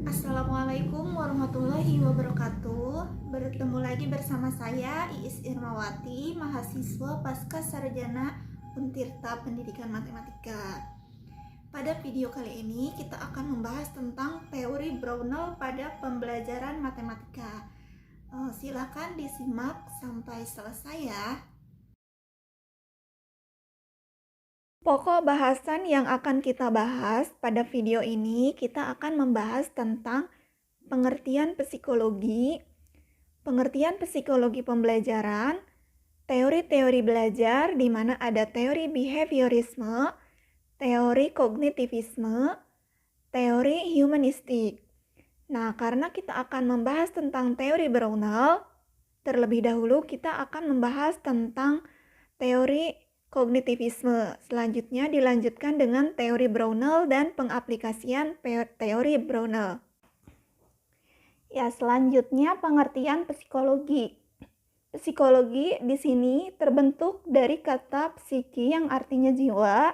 Assalamualaikum warahmatullahi wabarakatuh. Bertemu lagi bersama saya Iis Irmawati, mahasiswa Pasca Sarjana Untirta Pendidikan Matematika. Pada video kali ini kita akan membahas tentang teori Brownell pada pembelajaran matematika. Silakan disimak sampai selesai ya. Pokok bahasan yang akan kita bahas pada video ini, kita akan membahas tentang pengertian psikologi pembelajaran, teori-teori belajar di mana ada teori behaviorisme, teori kognitivisme, teori humanistik. Nah, karena kita akan membahas tentang teori Brownell, terlebih dahulu kita akan membahas tentang teori kognitivisme. Selanjutnya dilanjutkan dengan teori Brownell dan pengaplikasian teori Brownell. Ya, selanjutnya pengertian psikologi. Psikologi di sini terbentuk dari kata psiki yang artinya jiwa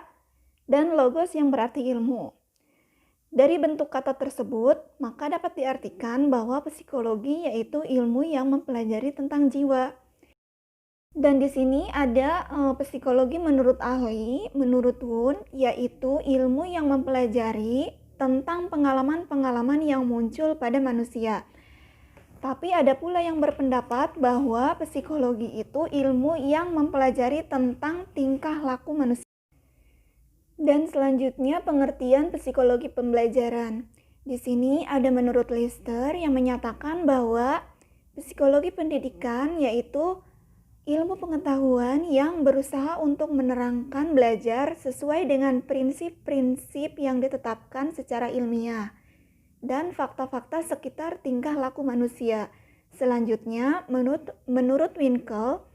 dan logos yang berarti ilmu. Dari bentuk kata tersebut, maka dapat diartikan bahwa psikologi yaitu ilmu yang mempelajari tentang jiwa. Dan di sini ada psikologi menurut ahli, menurut Wundt, yaitu ilmu yang mempelajari tentang pengalaman-pengalaman yang muncul pada manusia. Tapi ada pula yang berpendapat bahwa psikologi itu ilmu yang mempelajari tentang tingkah laku manusia. Dan selanjutnya pengertian psikologi pembelajaran. Di sini ada menurut Lister yang menyatakan bahwa psikologi pendidikan yaitu ilmu pengetahuan yang berusaha untuk menerangkan belajar sesuai dengan prinsip-prinsip yang ditetapkan secara ilmiah dan fakta-fakta sekitar tingkah laku manusia. Selanjutnya, menurut Winkel,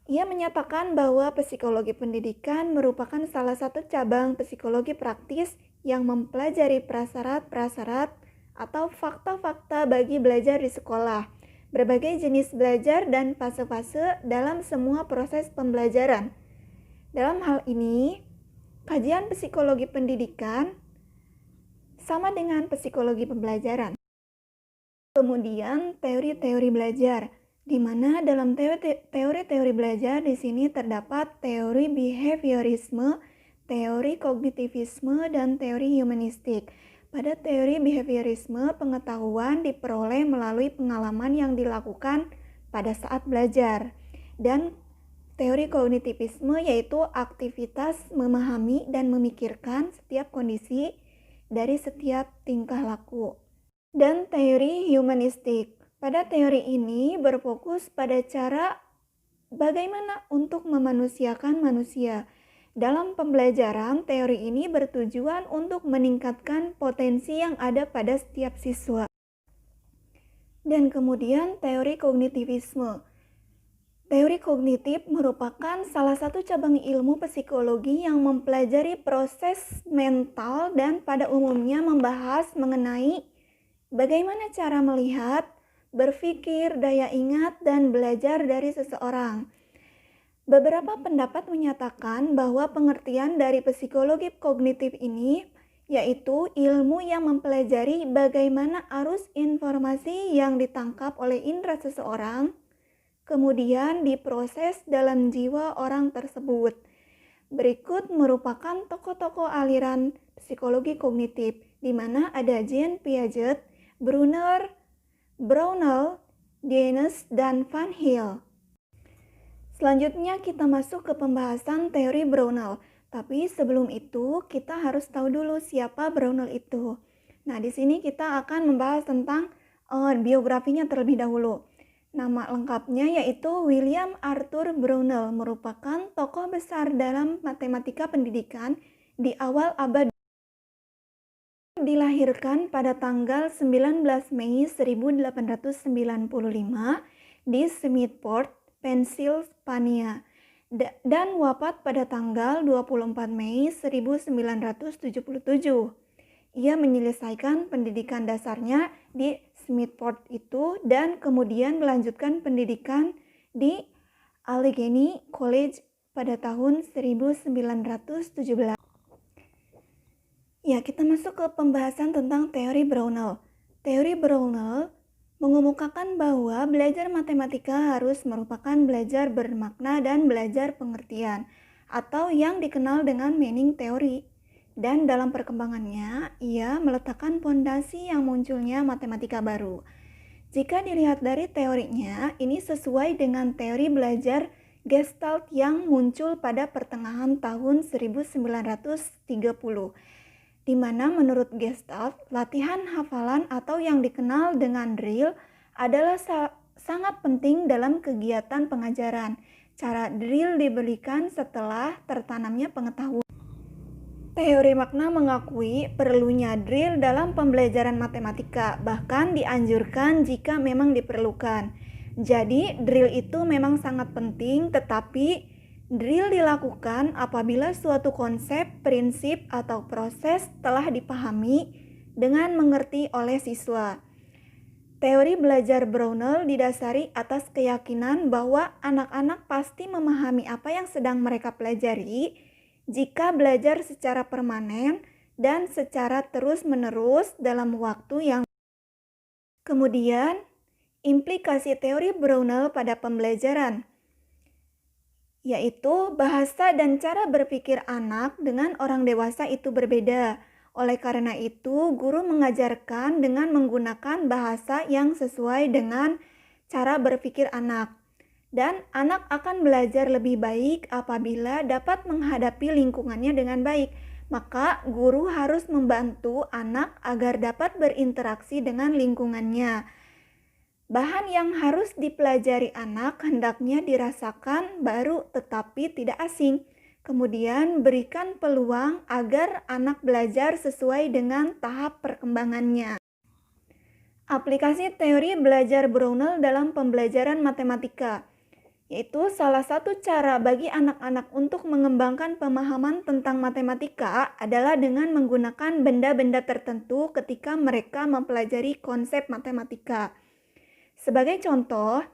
ia menyatakan bahwa psikologi pendidikan merupakan salah satu cabang psikologi praktis yang mempelajari prasyarat-prasyarat atau fakta-fakta bagi belajar di sekolah, berbagai jenis belajar dan fase-fase dalam semua proses pembelajaran. Dalam hal ini, kajian psikologi pendidikan sama dengan psikologi pembelajaran. Kemudian teori-teori belajar, di mana dalam teori-teori belajar di sini terdapat teori behaviorisme, teori kognitivisme, dan teori humanistik. Pada teori behaviorisme, pengetahuan diperoleh melalui pengalaman yang dilakukan pada saat belajar. Dan teori kognitivisme yaitu aktivitas memahami dan memikirkan setiap kondisi dari setiap tingkah laku. Dan teori humanistik. Pada teori ini berfokus pada cara bagaimana untuk memanusiakan manusia. Dalam pembelajaran, teori ini bertujuan untuk meningkatkan potensi yang ada pada setiap siswa. Dan kemudian teori kognitivisme. Teori kognitif merupakan salah satu cabang ilmu psikologi yang mempelajari proses mental dan pada umumnya membahas mengenai bagaimana cara melihat, berpikir, daya ingat, dan belajar dari seseorang. Beberapa pendapat menyatakan bahwa pengertian dari psikologi kognitif ini yaitu ilmu yang mempelajari bagaimana arus informasi yang ditangkap oleh indera seseorang kemudian diproses dalam jiwa orang tersebut. Berikut merupakan tokoh-tokoh aliran psikologi kognitif, di mana ada Jean Piaget, Brunner, Brownell, Dienes, dan Van Hill. Selanjutnya kita masuk ke pembahasan teori Brownell. Tapi sebelum itu kita harus tahu dulu siapa Brownell itu. Nah, di sini kita akan membahas tentang biografinya terlebih dahulu. Nama lengkapnya yaitu William Arthur Brownell, merupakan tokoh besar dalam matematika pendidikan di awal abad. Dilahirkan pada tanggal 19 Mei 1895 di Smithport, Pennsylvania, dan wafat pada tanggal 24 Mei 1977. Ia menyelesaikan pendidikan dasarnya di Smithport itu dan kemudian melanjutkan pendidikan di Allegheny College pada tahun 1917. Ya, kita masuk ke pembahasan tentang teori Brownell. Teori Brownell mengemukakan bahwa belajar matematika harus merupakan belajar bermakna dan belajar pengertian, atau yang dikenal dengan meaning teori. Dan dalam perkembangannya, ia meletakkan fondasi yang munculnya matematika baru. Jika dilihat dari teorinya, ini sesuai dengan teori belajar Gestalt yang muncul pada pertengahan tahun 1930. Di mana menurut Gestalt, latihan hafalan atau yang dikenal dengan drill adalah sangat penting dalam kegiatan pengajaran. Cara drill diberikan setelah tertanamnya pengetahuan. Teori makna mengakui perlunya drill dalam pembelajaran matematika, bahkan dianjurkan jika memang diperlukan. Jadi, drill itu memang sangat penting, tetapi drill dilakukan apabila suatu konsep, prinsip, atau proses telah dipahami dengan mengerti oleh siswa. Teori belajar Brownell didasari atas keyakinan bahwa anak-anak pasti memahami apa yang sedang mereka pelajari jika belajar secara permanen dan secara terus-menerus dalam waktu yang. Kemudian, implikasi teori Brownell pada pembelajaran, yaitu bahasa dan cara berpikir anak dengan orang dewasa itu berbeda. Oleh karena itu, guru mengajarkan dengan menggunakan bahasa yang sesuai dengan cara berpikir anak. Dan anak akan belajar lebih baik apabila dapat menghadapi lingkungannya dengan baik. Maka guru harus membantu anak agar dapat berinteraksi dengan lingkungannya. Bahan yang harus dipelajari anak hendaknya dirasakan baru tetapi tidak asing. Kemudian berikan peluang agar anak belajar sesuai dengan tahap perkembangannya. Aplikasi teori belajar Brownell dalam pembelajaran matematika, yaitu salah satu cara bagi anak-anak untuk mengembangkan pemahaman tentang matematika adalah dengan menggunakan benda-benda tertentu ketika mereka mempelajari konsep matematika. Sebagai contoh,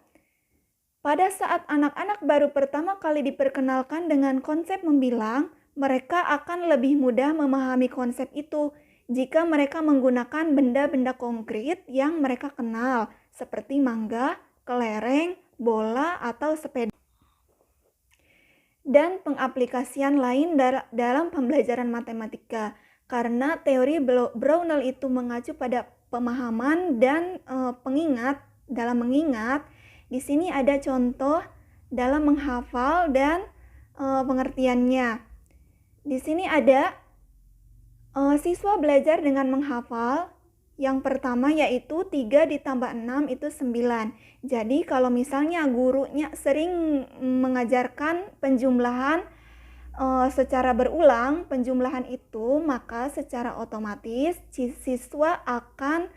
pada saat anak-anak baru pertama kali diperkenalkan dengan konsep membilang, mereka akan lebih mudah memahami konsep itu jika mereka menggunakan benda-benda konkret yang mereka kenal, seperti mangga, kelereng, bola, atau sepeda. Dan pengaplikasian lain dalam pembelajaran matematika, karena teori Brownell itu mengacu pada pemahaman dan pengingat. Dalam mengingat, di sini ada contoh dalam menghafal dan pengertiannya. Di sini ada siswa belajar dengan menghafal. Yang pertama yaitu 3 ditambah 6 itu 9. Jadi kalau misalnya gurunya sering mengajarkan penjumlahan secara berulang, penjumlahan itu, maka secara otomatis siswa akan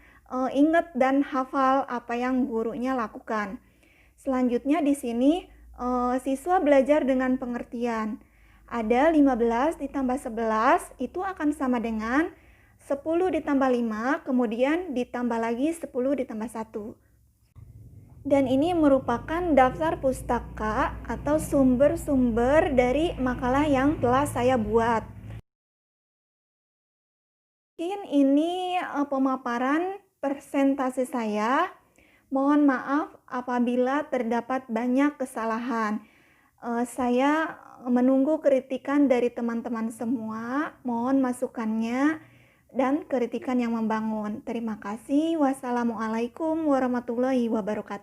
ingat dan hafal apa yang gurunya lakukan. Selanjutnya di sini siswa belajar dengan pengertian. Ada 15 ditambah 11 itu akan sama dengan 10 ditambah 5, kemudian ditambah lagi 10 ditambah 1. Dan ini merupakan daftar pustaka atau sumber-sumber dari makalah yang telah saya buat. Mungkin ini pemaparan presentasi saya. Mohon maaf apabila terdapat banyak kesalahan. Saya menunggu kritikan dari teman-teman semua. Mohon masukannya dan kritikan yang membangun. Terima kasih. Wassalamualaikum warahmatullahi wabarakatuh.